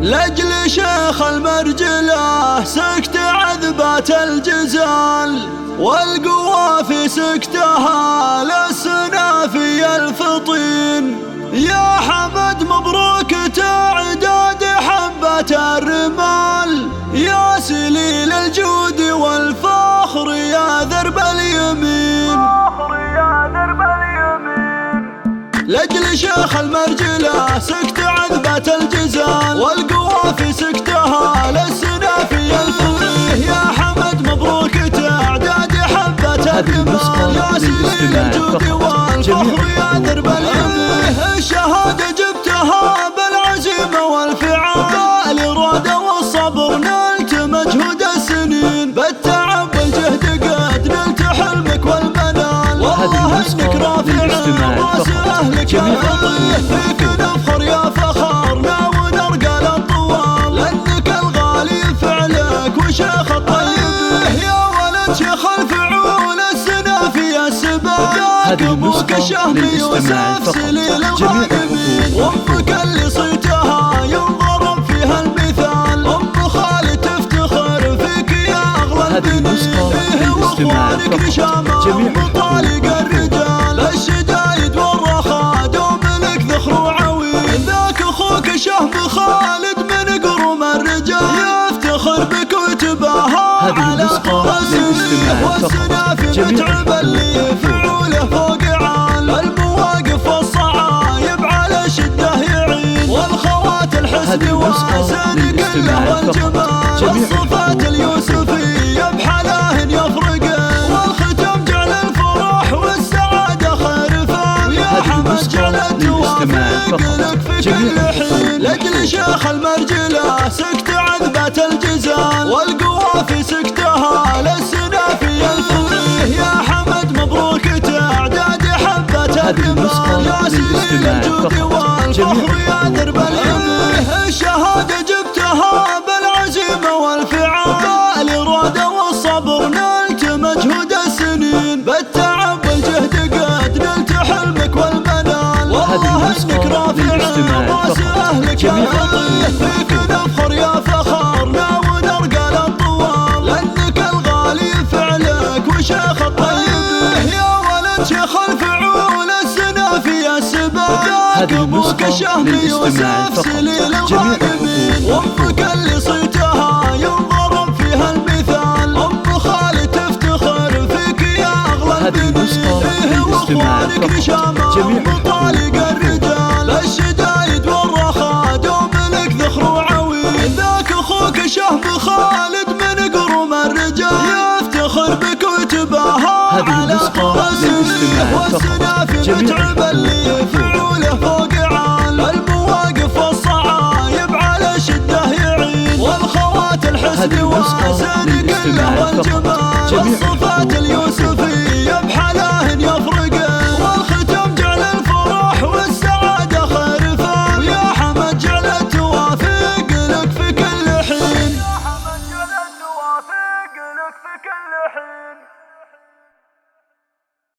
لأجل شيخ المرجلة سكت عذبات الجزال، والقوى في سكتها للسنافي الفطين. يا حمد مبروك تعداد حبة الرمال، يا سليل الجود والفخر يا درب اليمين. لأجل شيخ المرجلة سكت عذبة الجزال، والقوى في سكتها للسنافي الفطين. يا حمد مبروك تعداد حبة الرمال، يا سليل الجود والفخر يا درب اليمين. الشهادة جبتها بالعزيمة والفعال، الإرادة والصبر نلت مجهود السنين، بالتعب والجهد قد نلت حلمك والمنال. والله انك رافع راس اهلك فيك نفخر يا فخرنا ونرقى للطوال، لانك الغالي فعلك وشيخ الطيب. يا ولد شيخ الفعول السنافي السباق، ابوك الشهم يوسف سليل الغانمين، وامك اللي صيتها ينضرب فيها المثال. ام خالد تفتخر فيك يا اغلى البنين، واخوانك نشامه وطالق الرجال. الشدايد والرخاء دوم لك ذخر وعويل، ذاك اخوك شهم خالد من قروم الرجال، يفتخر بك وتباهى على قراسيه. والسنافي متعب اللي فعوله فوق عال، المواقف والصعايب على شده يعين، والخوات الحسن واسن كله والجمال، والصفات اليوسفيه بحلاهن يفرقن، والختم جعل الفرح والسعاده خير فال. يا حمد جعلت توافق لك في كل حين، لاجل شيخ المرجله سكت عذبه الجزال، والقوى في سكتها للسنافي الفطين. يا حمد مبروك تعداد حبة الرمال، يا سليل الجود والفخر يا درب اليمين. الشهادة جبتها بالعزيمة والفعال، الإرادة والصبر نلت مجهود السنين، بالتعب والجهد قد نلت حلمك والمنال. والله انك رافع راس اهلك فيك نفخر يا فخرنا ونرقى للطوال، لانك الغالي فعلك وشيخ الطيب. يا ولد شيخ الفعول السنافي السباق، ابوك الشهم يوسف سليل الغانمين، وامك اللي صيتها ينضرب فيها المثال. ام خالد تفتخر فيك يا اغلى البنين، واخوانك نشامه وطالق الرجال. الشدايد والرخاء دوم لك ذخر وعويل، ذاك اخوك شهم خالد من قروم الرجال، يفتخر بك وتباهى على قراسيه. والسنافي متعب اللي فعوله فوق عال، المواقف والصعايب على شده يعين، والخوات الحسن واسن كله والجمال، والصفات اليوسفيه بحلاهن يفرق.